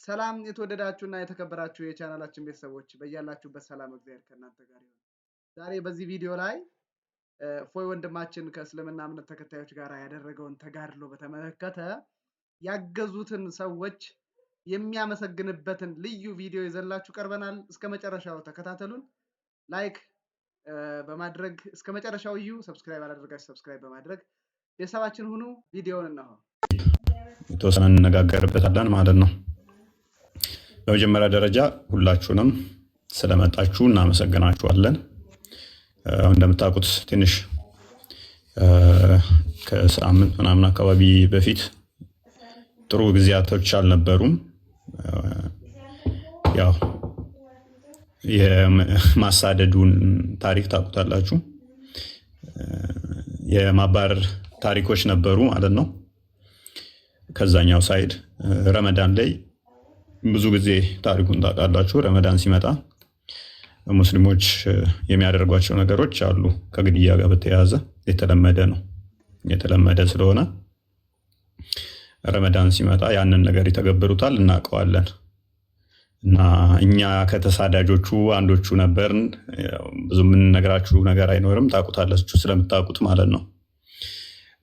ሰላም የተወደዳችሁና የተከበራችሁ የቻናላችን ቤተሰቦች በያላችሁበት ሰላም እግዚአብሔር ከእናንተ ጋር ይሁን። ዛሬ በዚህ ቪዲዮ ላይ እፎይ ወንድማችን ከእስልምና እምነት ተከታዮች ጋር ያደረገውን ተጋድሎ በተመለከተ ያገዙትን ሰዎች የሚያመሰግንበትን ልዩ ቪዲዮ ይዘንላችሁ ቀርበናል። እስከ መጨረሻው ተከታተሉን። ላይክ በማድረግ እስከ መጨረሻው እዩ። ሰብስክራይብ አላደረጋችሁ ሰብስክራይብ በማድረግ ቤተሰባችን ሁኑ። ቪዲዮውን እነሆ። የተወሰነ እንነጋገርበታለን ማለት ነው። በመጀመሪያ ደረጃ ሁላችሁንም ስለመጣችሁ እናመሰግናችኋለን። እንደምታውቁት ትንሽ ከሳምንት ምናምን አካባቢ በፊት ጥሩ ጊዜያቶች አልነበሩም። ያው የማሳደዱን ታሪክ ታውቁታላችሁ። የማባረር ታሪኮች ነበሩ ማለት ነው። ከዛኛው ሳይድ ረመዳን ላይ ብዙ ጊዜ ታሪኩን ታውቃላችሁ። ረመዳን ሲመጣ ሙስሊሞች የሚያደርጓቸው ነገሮች አሉ። ከግድያ ጋር በተያያዘ የተለመደ ነው። የተለመደ ስለሆነ ረመዳን ሲመጣ ያንን ነገር ይተገብሩታል፣ እናውቀዋለን። እና እኛ ከተሳዳጆቹ አንዶቹ ነበርን። ብዙ የምንነግራችሁ ነገር አይኖርም፣ ታውቁታላችሁ ስለምታውቁት ማለት ነው።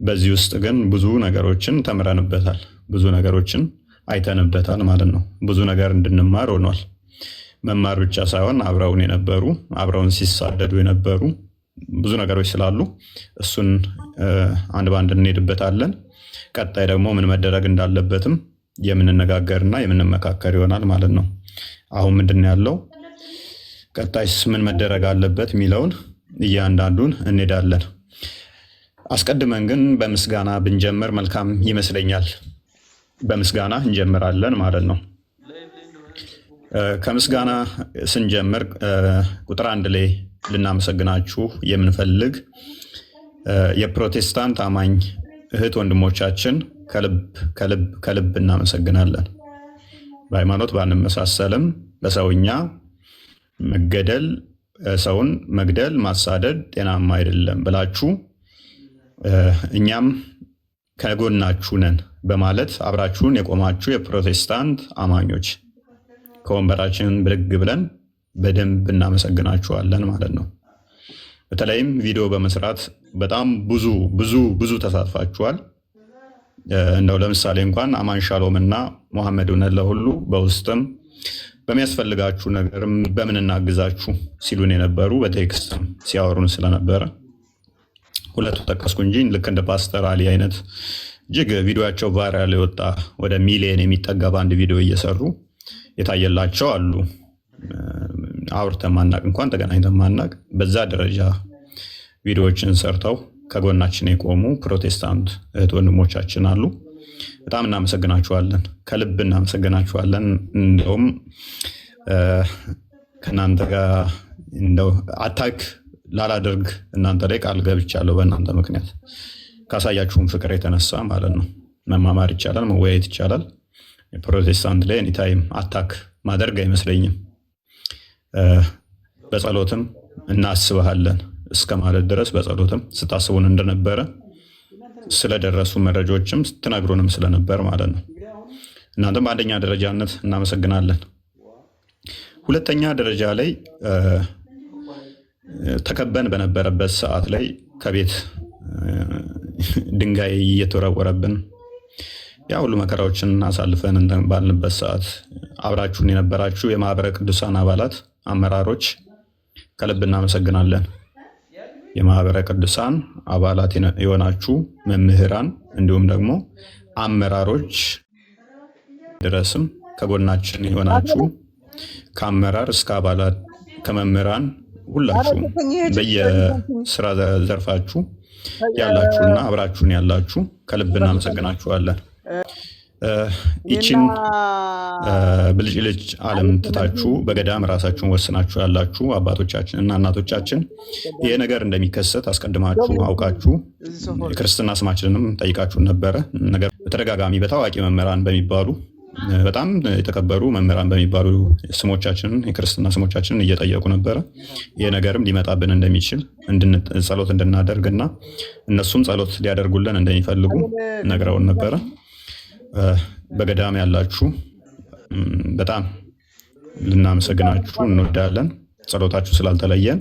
በዚህ ውስጥ ግን ብዙ ነገሮችን ተምረንበታል፣ ብዙ ነገሮችን አይተንበታል ማለት ነው። ብዙ ነገር እንድንማር ሆኗል። መማር ብቻ ሳይሆን አብረውን የነበሩ አብረውን ሲሳደዱ የነበሩ ብዙ ነገሮች ስላሉ እሱን አንድ ባንድ እንሄድበታለን። ቀጣይ ደግሞ ምን መደረግ እንዳለበትም የምንነጋገርና የምንመካከር ይሆናል ማለት ነው። አሁን ምንድን ያለው ቀጣይስ ምን መደረግ አለበት የሚለውን እያንዳንዱን እንሄዳለን። አስቀድመን ግን በምስጋና ብንጀምር መልካም ይመስለኛል። በምስጋና እንጀምራለን ማለት ነው። ከምስጋና ስንጀምር ቁጥር 1 ላይ ልናመሰግናችሁ የምንፈልግ የፕሮቴስታንት አማኝ እህት ወንድሞቻችን ከልብ እናመሰግናለን። በሃይማኖት ባንመሳሰልም በሰውኛ መገደል፣ ሰውን መግደል፣ ማሳደድ ጤናማ አይደለም ብላችሁ እኛም ከጎናችሁ ነን በማለት አብራችሁን የቆማችሁ የፕሮቴስታንት አማኞች ከወንበራችን ብድግ ብለን በደንብ እናመሰግናችኋለን ማለት ነው። በተለይም ቪዲዮ በመስራት በጣም ብዙ ተሳትፋችኋል። እንደው ለምሳሌ እንኳን አማን ሻሎም እና መሐመድ ሁሉ በውስጥም በሚያስፈልጋችሁ ነገርም በምን እናግዛችሁ ሲሉን የነበሩ በቴክስትም ሲያወሩን ስለነበረ ሁለቱ ጠቀስኩ እንጂ ልክ እንደ ፓስተር አሊ አይነት እጅግ ቪዲዮቸው ቫይራል የወጣ ወደ ሚሊዮን የሚጠጋ በአንድ ቪዲዮ እየሰሩ የታየላቸው አሉ። አውርተን ማናቅ እንኳን ተገናኝተን ማናቅ በዛ ደረጃ ቪዲዮዎችን ሰርተው ከጎናችን የቆሙ ፕሮቴስታንት እህት ወንድሞቻችን አሉ። በጣም እናመሰግናችኋለን፣ ከልብ እናመሰግናችኋለን። እንደውም ከእናንተ ጋር እንደው አታክ ላላደርግ እናንተ ላይ ቃል ገብቻለሁ። በእናንተ ምክንያት ካሳያችሁም ፍቅር የተነሳ ማለት ነው። መማማር ይቻላል፣ መወያየት ይቻላል። ፕሮቴስታንት ላይ ኤኒታይም አታክ ማደርግ አይመስለኝም። በጸሎትም እናስብሃለን እስከ ማለት ድረስ በጸሎትም ስታስቡን እንደነበረ ስለደረሱ መረጃዎችም ስትነግሩንም ስለነበር ማለት ነው። እናንተም በአንደኛ ደረጃነት እናመሰግናለን። ሁለተኛ ደረጃ ላይ ተከበን በነበረበት ሰዓት ላይ ከቤት ድንጋይ እየተወረወረብን ያ ሁሉ መከራዎችን አሳልፈን ባልንበት ሰዓት አብራችሁን የነበራችሁ የማህበረ ቅዱሳን አባላት፣ አመራሮች ከልብ እናመሰግናለን። የማህበረ ቅዱሳን አባላት የሆናችሁ መምህራን፣ እንዲሁም ደግሞ አመራሮች ድረስም ከጎናችን የሆናችሁ ከአመራር እስከ አባላት ከመምህራን ሁላችሁ በየስራ ዘርፋችሁ ያላችሁና አብራችሁን ያላችሁ ከልብ እናመሰግናችኋለን። ይችን ብልጭልጭ ዓለም ትታችሁ በገዳም ራሳችሁን ወስናችሁ ያላችሁ አባቶቻችን እና እናቶቻችን ይሄ ነገር እንደሚከሰት አስቀድማችሁ አውቃችሁ የክርስትና ስማችንንም ጠይቃችሁን ነበረ። ነገር በተደጋጋሚ በታዋቂ መምህራን በሚባሉ በጣም የተከበሩ መምህራን በሚባሉ ስሞቻችንን የክርስትና ስሞቻችንን እየጠየቁ ነበረ። ይሄ ነገርም ሊመጣብን እንደሚችል ጸሎት እንድናደርግና እነሱም ጸሎት ሊያደርጉልን እንደሚፈልጉ ነግረውን ነበረ። በገዳም ያላችሁ በጣም ልናመሰግናችሁ እንወዳለን። ጸሎታችሁ ስላልተለየን።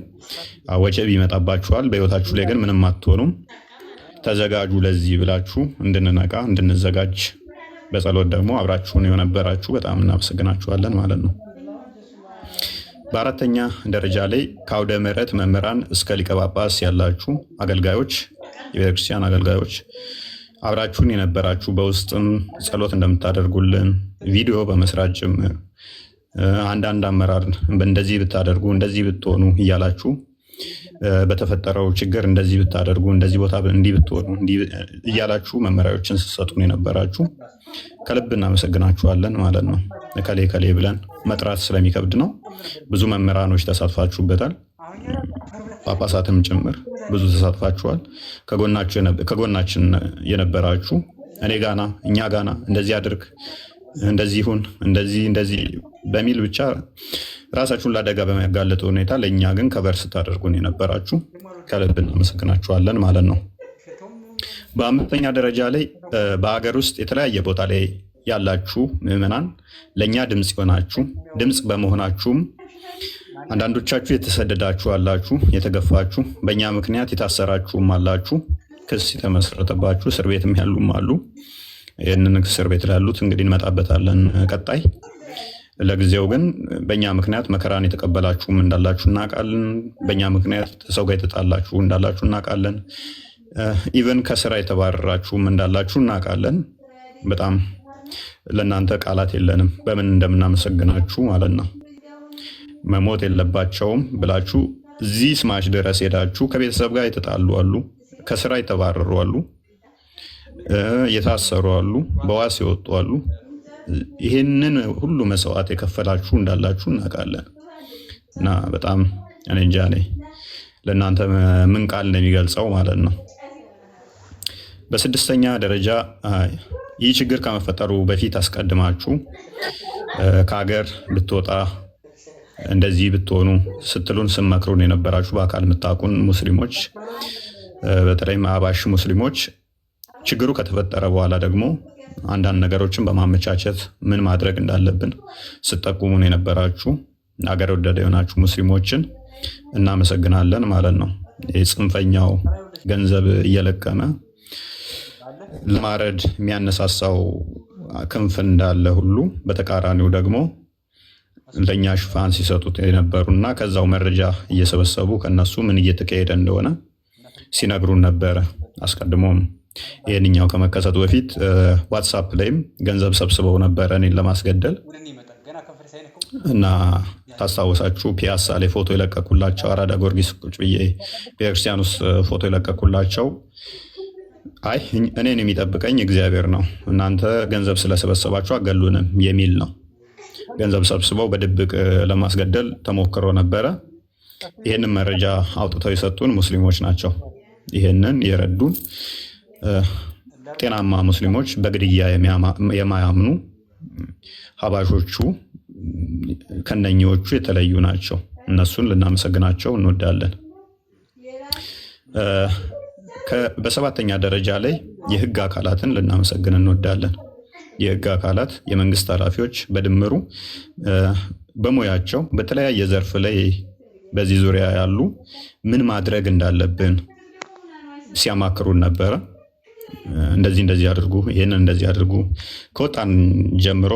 ወጀብ ይመጣባችኋል፣ በህይወታችሁ ላይ ግን ምንም አትሆኑም። ተዘጋጁ ለዚህ ብላችሁ እንድንነቃ እንድንዘጋጅ በጸሎት ደግሞ አብራችሁን የነበራችሁ በጣም እናመሰግናችኋለን ማለት ነው። በአራተኛ ደረጃ ላይ ከአውደ ምሕረት መምህራን እስከ ሊቀ ጳጳስ ያላችሁ አገልጋዮች፣ የቤተክርስቲያን አገልጋዮች አብራችሁን የነበራችሁ በውስጥም ጸሎት እንደምታደርጉልን ቪዲዮ በመስራት ጭምር አንዳንድ አመራር እንደዚህ ብታደርጉ እንደዚህ ብትሆኑ እያላችሁ በተፈጠረው ችግር እንደዚህ ብታደርጉ እንደዚህ ቦታ እንዲህ ብትሆኑ እያላችሁ መመሪያዎችን ስትሰጡን የነበራችሁ ከልብ እናመሰግናችኋለን ማለት ነው። ከሌ ከሌ ብለን መጥራት ስለሚከብድ ነው። ብዙ መምህራኖች ተሳትፋችሁበታል፣ ጳጳሳትም ጭምር ብዙ ተሳትፋችኋል። ከጎናችን የነበራችሁ እኔ ጋና እኛ ጋና እንደዚህ አድርግ እንደዚህ ይሁን እንደዚህ በሚል ብቻ ራሳችሁን ለአደጋ በሚያጋልጥ ሁኔታ ለእኛ ግን ከበር ስታደርጉን የነበራችሁ ከልብ እናመሰግናችኋለን ማለት ነው። በአምስተኛ ደረጃ ላይ በሀገር ውስጥ የተለያየ ቦታ ላይ ያላችሁ ምዕመናን ለእኛ ድምፅ ይሆናችሁ። ድምፅ በመሆናችሁም አንዳንዶቻችሁ የተሰደዳችሁ አላችሁ፣ የተገፋችሁ፣ በእኛ ምክንያት የታሰራችሁም አላችሁ፣ ክስ የተመሰረተባችሁ እስር ቤትም ያሉም አሉ። ይህንን እስር ቤት ላሉት እንግዲህ እንመጣበታለን ቀጣይ። ለጊዜው ግን በእኛ ምክንያት መከራን የተቀበላችሁም እንዳላችሁ እናውቃለን። በእኛ ምክንያት ሰው ጋር የተጣላችሁ እንዳላችሁ እናውቃለን። ኢቨን ከስራ የተባረራችሁም እንዳላችሁ እናውቃለን። በጣም ለእናንተ ቃላት የለንም በምን እንደምናመሰግናችሁ ማለት ነው። መሞት የለባቸውም ብላችሁ እዚህ ስማሽ ድረስ ሄዳችሁ ከቤተሰብ ጋር የተጣሉ አሉ፣ ከስራ የተባረሩ አሉ፣ የታሰሩ አሉ፣ በዋስ የወጡ አሉ። ይህንን ሁሉ መስዋዕት የከፈላችሁ እንዳላችሁ እናውቃለን እና በጣም እኔ እንጃ ለእናንተ ምን ቃል እንደሚገልጸው ማለት ነው። በስድስተኛ ደረጃ ይህ ችግር ከመፈጠሩ በፊት አስቀድማችሁ ከሀገር ብትወጣ እንደዚህ ብትሆኑ ስትሉን ስመክሩን የነበራችሁ በአካል የምታውቁን ሙስሊሞች፣ በተለይም አባሽ ሙስሊሞች ችግሩ ከተፈጠረ በኋላ ደግሞ አንዳንድ ነገሮችን በማመቻቸት ምን ማድረግ እንዳለብን ስትጠቁሙን የነበራችሁ አገር ወዳድ የሆናችሁ ሙስሊሞችን እናመሰግናለን ማለት ነው። የጽንፈኛው ገንዘብ እየለቀመ ለማረድ የሚያነሳሳው ክንፍ እንዳለ ሁሉ በተቃራኒው ደግሞ ለእኛ ሽፋን ሲሰጡት የነበሩና ከዛው መረጃ እየሰበሰቡ ከነሱ ምን እየተካሄደ እንደሆነ ሲነግሩን ነበረ። አስቀድሞም ይህንኛው ከመከሰቱ በፊት ዋትሳፕ ላይም ገንዘብ ሰብስበው ነበረ እኔን ለማስገደል እና ታስታውሳችሁ ፒያሳ ላይ ፎቶ የለቀቁላቸው አራዳ ጊዮርጊስ ቁጭ ብዬ ቤተክርስቲያን ውስጥ ፎቶ የለቀቁላቸው አይ እኔን የሚጠብቀኝ እግዚአብሔር ነው፣ እናንተ ገንዘብ ስለሰበሰባችሁ አገሉንም የሚል ነው። ገንዘብ ሰብስበው በድብቅ ለማስገደል ተሞክሮ ነበረ። ይህንን መረጃ አውጥተው የሰጡን ሙስሊሞች ናቸው። ይህንን የረዱን ጤናማ ሙስሊሞች፣ በግድያ የማያምኑ ሀባሾቹ ከነኚዎቹ የተለዩ ናቸው። እነሱን ልናመሰግናቸው እንወዳለን። በሰባተኛ ደረጃ ላይ የህግ አካላትን ልናመሰግን እንወዳለን። የህግ አካላት፣ የመንግስት ኃላፊዎች በድምሩ በሙያቸው በተለያየ ዘርፍ ላይ በዚህ ዙሪያ ያሉ ምን ማድረግ እንዳለብን ሲያማክሩን ነበረ። እንደዚህ አድርጉ፣ ይህንን እንደዚህ አድርጉ። ከወጣን ጀምሮ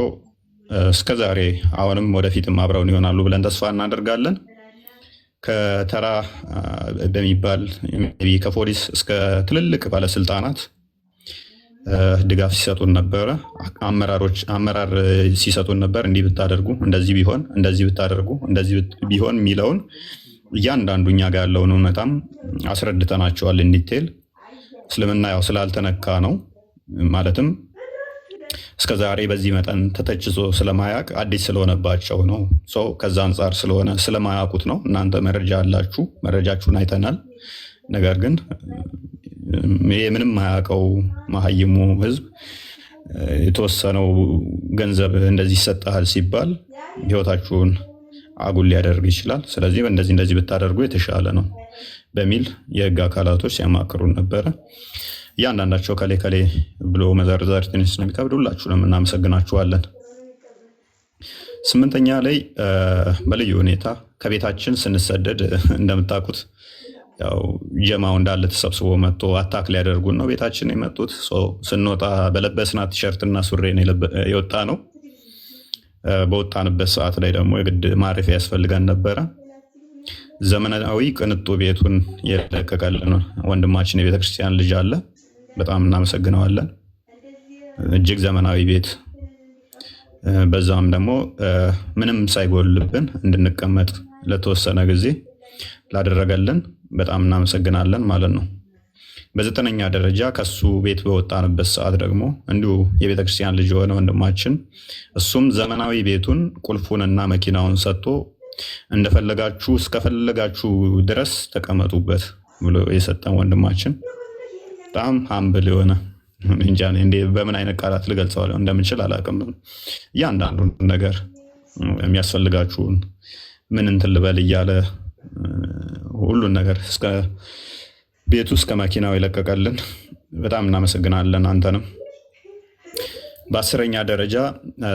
እስከዛሬ አሁንም ወደፊትም አብረውን ይሆናሉ ብለን ተስፋ እናደርጋለን። ከተራ በሚባል ከፖሊስ እስከ ትልልቅ ባለስልጣናት ድጋፍ ሲሰጡን ነበረ። አመራር ሲሰጡን ነበር። እንዲህ ብታደርጉ፣ እንደዚህ ቢሆን፣ እንደዚህ ብታደርጉ፣ እንደዚህ ቢሆን የሚለውን እያንዳንዱ እኛ ጋር ያለውን እውነታም አስረድተናቸዋል። እንዲቴል እስልምና ያው ስላልተነካ ነው ማለትም እስከዛሬ በዚህ መጠን ተተችቶ ስለማያውቅ አዲስ ስለሆነባቸው ነው። ሰው ከዛ አንጻር ስለሆነ ስለማያውቁት ነው። እናንተ መረጃ አላችሁ፣ መረጃችሁን አይተናል። ነገር ግን ምንም ማያውቀው መሀይሙ ህዝብ የተወሰነው ገንዘብ እንደዚህ ይሰጣል ሲባል ህይወታችሁን አጉል ሊያደርግ ይችላል። ስለዚህ እንደዚህ ብታደርጉ የተሻለ ነው በሚል የህግ አካላቶች ሲያማክሩን ነበረ። እያንዳንዳቸው ከሌ ብሎ መዘርዘር ትንሽ ስለሚከብድ ሁላችሁንም እናመሰግናችኋለን። ስምንተኛ ላይ በልዩ ሁኔታ ከቤታችን ስንሰደድ እንደምታውቁት ያው ጀማው እንዳለ ተሰብስቦ መጥቶ አታክ ሊያደርጉን ነው ቤታችን የመጡት። ስንወጣ በለበስናት ቲሸርትና ሱሬን የወጣ ነው። በወጣንበት ሰዓት ላይ ደግሞ የግድ ማረፊያ ያስፈልገን ነበረ። ዘመናዊ ቅንጡ ቤቱን የለቀቀልን ወንድማችን የቤተክርስቲያን ልጅ አለ። በጣም እናመሰግነዋለን። እጅግ ዘመናዊ ቤት፣ በዛም ደግሞ ምንም ሳይጎልብን እንድንቀመጥ ለተወሰነ ጊዜ ላደረገልን በጣም እናመሰግናለን ማለት ነው። በዘጠነኛ ደረጃ ከሱ ቤት በወጣንበት ሰዓት ደግሞ እንዲሁ የቤተክርስቲያን ልጅ የሆነ ወንድማችን እሱም ዘመናዊ ቤቱን ቁልፉንና መኪናውን ሰጥቶ እንደፈለጋችሁ እስከፈለጋችሁ ድረስ ተቀመጡበት ብሎ የሰጠን ወንድማችን በጣም ሀምብል የሆነ እንጃ በምን አይነት ቃላት ልገልጸው እንደምንችል አላውቅም። እያንዳንዱን ነገር የሚያስፈልጋችሁን ምን እንትን ልበል እያለ ሁሉን ነገር እስከ ቤቱ እስከ መኪናው የለቀቀልን በጣም እናመሰግናለን አንተንም። በአስረኛ ደረጃ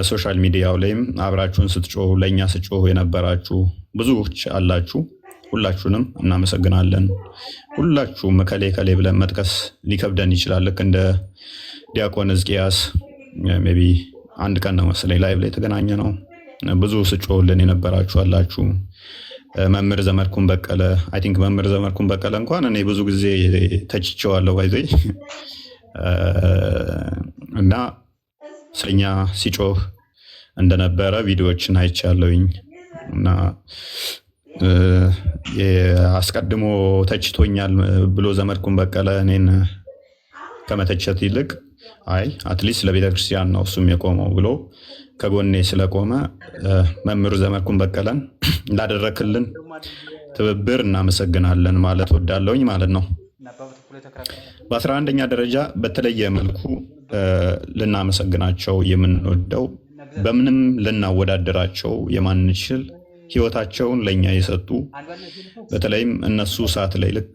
ሶሻል ሚዲያው ላይም አብራችሁን ስትጮሁ ለእኛ ስትጮሁ የነበራችሁ ብዙዎች አላችሁ። ሁላችሁንም እናመሰግናለን። ሁላችሁም ከሌ ከሌ ብለን መጥቀስ ሊከብደን ይችላል። ልክ እንደ ዲያቆን ሕዝቅያስ ሜይ ቢ አንድ ቀን ነው መሰለኝ ላይቭ ላይ የተገናኘ ነው። ብዙ ስጮሁልን የነበራችሁ አላችሁ። መምህር ዘመድኩን በቀለ አይ ቲንክ መምህር ዘመድኩን በቀለ እንኳን እኔ ብዙ ጊዜ ተችቼዋለሁ ባይዘይ እና ስለኛ ሲጮህ እንደነበረ ቪዲዮዎችን አይቻለሁኝ እና አስቀድሞ ተችቶኛል ብሎ ዘመድኩን በቀለ እኔን ከመተቸት ይልቅ አይ አትሊስት ለቤተክርስቲያን ነው እሱም የቆመው ብሎ ከጎኔ ስለቆመ መምህር ዘመድኩን በቀለን እንዳደረክልን ትብብር እናመሰግናለን ማለት ወዳለውኝ ማለት ነው። በ11ኛ ደረጃ በተለየ መልኩ ልናመሰግናቸው የምንወደው በምንም ልናወዳደራቸው የማንችል ህይወታቸውን ለኛ የሰጡ በተለይም እነሱ ሰዓት ላይ ልክ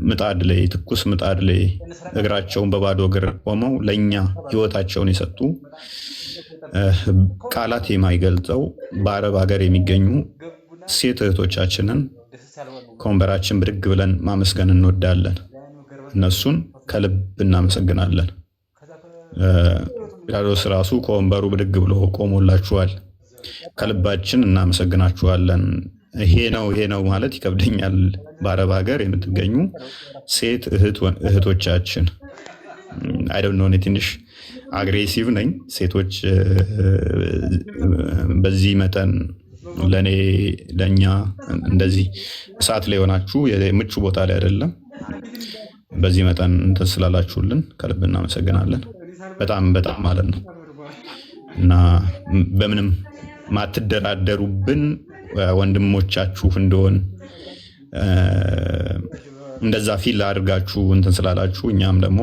ምጣድ ላይ ትኩስ ምጣድ ላይ እግራቸውን በባዶ እግር ቆመው ለኛ ህይወታቸውን የሰጡ ቃላት የማይገልጸው በአረብ ሀገር የሚገኙ ሴት እህቶቻችንን ከወንበራችን ብድግ ብለን ማመስገን እንወዳለን። እነሱን ከልብ እናመሰግናለን። ፒላጦስ ራሱ ከወንበሩ ብድግ ብሎ ቆሞላችኋል። ከልባችን እናመሰግናችኋለን። ይሄ ነው ማለት ይከብደኛል። በአረብ ሀገር የምትገኙ ሴት እህቶቻችን አይ ዶንት ኖ ትንሽ አግሬሲቭ ነኝ። ሴቶች በዚህ መጠን ለእኛ እንደዚህ እሳት ላይ ሆናችሁ ምቹ ቦታ ላይ አይደለም። በዚህ መጠን እንትን ስላላችሁልን ከልብ እናመሰግናለን። በጣም በጣም ማለት ነው እና በምንም ማትደራደሩብን ወንድሞቻችሁ እንደሆን እንደዛ ፊል አድርጋችሁ እንትን ስላላችሁ እኛም ደግሞ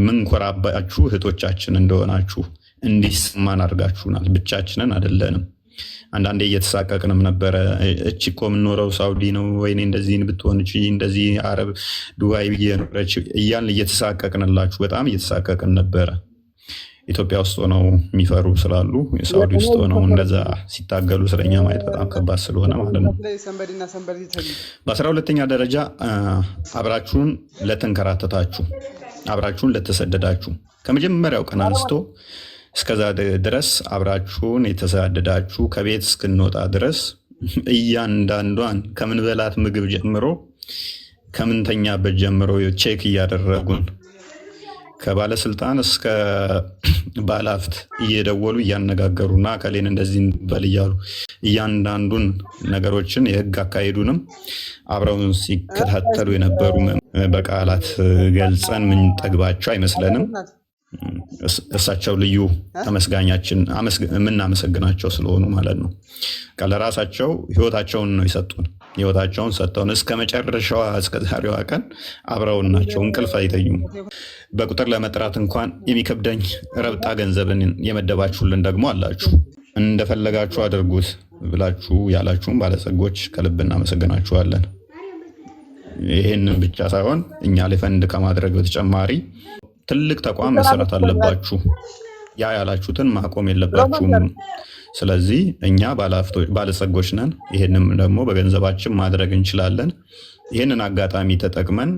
ምንኮራባችሁ እህቶቻችን እንደሆናችሁ እንዲሰማን አድርጋችሁናል። ብቻችንን አይደለንም። አንዳንዴ እየተሳቀቅንም ነበረ። እቺ እኮ የምንኖረው ሳውዲ ነው፣ ወይኔ እንደዚህ ብትሆን እቺ እንደዚህ አረብ ዱባይ እየኖረች እያልን እየተሳቀቅንላችሁ በጣም እየተሳቀቅን ነበረ። ኢትዮጵያ ውስጥ ሆነው የሚፈሩ ስላሉ ሳውዲ ውስጥ ሆነው እንደዛ ሲታገሉ ስለኛ ማየት በጣም ከባድ ስለሆነ ማለት ነው። በ12ኛ ደረጃ አብራችሁን ለተንከራተታችሁ፣ አብራችሁን ለተሰደዳችሁ ከመጀመሪያው ቀን አንስቶ እስከዛ ድረስ አብራችሁን የተሰደዳችሁ ከቤት እስክንወጣ ድረስ እያንዳንዷን ከምንበላት ምግብ ጀምሮ ከምንተኛበት ጀምሮ ቼክ እያደረጉን ከባለስልጣን እስከ ባለሀብት እየደወሉ እያነጋገሩና ከሌን እንደዚህ በል እያሉ እያንዳንዱን ነገሮችን የህግ አካሄዱንም አብረውን ሲከታተሉ የነበሩ በቃላት ገልጸን ምንጠግባቸው አይመስለንም። እሳቸው ልዩ ተመስጋኛችን የምናመሰግናቸው ስለሆኑ ማለት ነው። ለራሳቸው ህይወታቸውን ነው የሰጡን። ህይወታቸውን ሰጥተውን እስከ መጨረሻዋ እስከ ዛሬዋ ቀን አብረውን ናቸው። እንቅልፍ አይተኙም። በቁጥር ለመጥራት እንኳን የሚከብደኝ ረብጣ ገንዘብን የመደባችሁልን ደግሞ አላችሁ። እንደፈለጋችሁ አድርጉት ብላችሁ ያላችሁም ባለጸጎች ከልብ እናመሰግናችኋለን። ይህንን ብቻ ሳይሆን እኛ ላይ ፈንድ ከማድረግ በተጨማሪ ትልቅ ተቋም መሰረት አለባችሁ። ያ ያላችሁትን ማቆም የለባችሁም። ስለዚህ እኛ ባለጸጎች ነን። ይህንም ደግሞ በገንዘባችን ማድረግ እንችላለን። ይህንን አጋጣሚ ተጠቅመን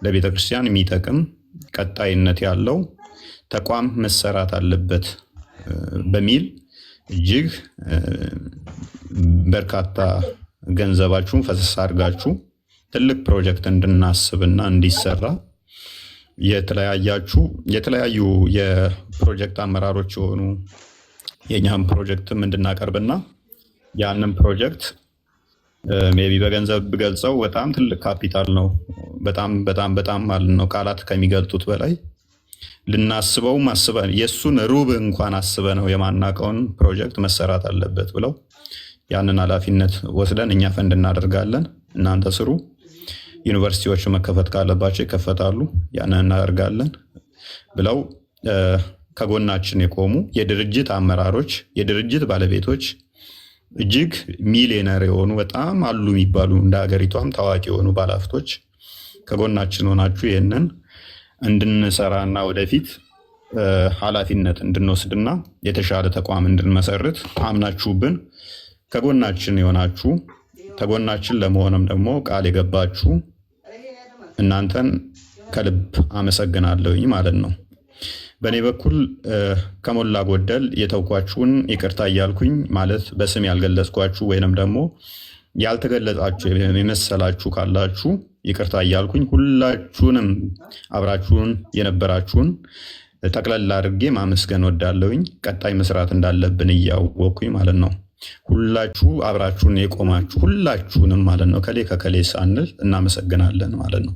ለቤተክርስቲያን የሚጠቅም ቀጣይነት ያለው ተቋም መሰራት አለበት በሚል እጅግ በርካታ ገንዘባችሁን ፈሰስ አድርጋችሁ ትልቅ ፕሮጀክት እንድናስብና እንዲሰራ የተለያዩ የፕሮጀክት አመራሮች የሆኑ የኛም ፕሮጀክትም እንድናቀርብና ያንን ፕሮጀክት ሜቢ በገንዘብ ብገልጸው በጣም ትልቅ ካፒታል ነው። በጣም ማለት ነው ቃላት ከሚገልጡት በላይ ልናስበው ማስበን የሱን ሩብ እንኳን አስበ ነው የማናቀውን ፕሮጀክት መሰራት አለበት ብለው ያንን ኃላፊነት ወስደን እኛ ፈንድ እናደርጋለን፣ እናንተ ስሩ። ዩኒቨርሲቲዎች መከፈት ካለባቸው ይከፈታሉ፣ ያንን እናደርጋለን ብለው ከጎናችን የቆሙ የድርጅት አመራሮች፣ የድርጅት ባለቤቶች እጅግ ሚሊዮነር የሆኑ በጣም አሉ የሚባሉ እንደ ሀገሪቷም ታዋቂ የሆኑ ባለሀብቶች ከጎናችን ሆናችሁ ይህንን እንድንሰራና ወደፊት ኃላፊነት እንድንወስድና የተሻለ ተቋም እንድንመሰርት አምናችሁብን ከጎናችን የሆናችሁ ከጎናችን ለመሆንም ደግሞ ቃል የገባችሁ እናንተን ከልብ አመሰግናለሁኝ ማለት ነው። በእኔ በኩል ከሞላ ጎደል የተውኳችሁን ይቅርታ እያልኩኝ ማለት በስም ያልገለጽኳችሁ ወይንም ደግሞ ያልተገለጻችሁ የመሰላችሁ ካላችሁ ይቅርታ እያልኩኝ ሁላችሁንም አብራችሁን የነበራችሁን ጠቅለል አድርጌ ማመስገን ወዳለሁኝ። ቀጣይ መስራት እንዳለብን እያወቅኩኝ ማለት ነው። ሁላችሁ አብራችሁን የቆማችሁ ሁላችሁንም ማለት ነው ከሌ ከከሌ ሳንል እናመሰግናለን ማለት ነው።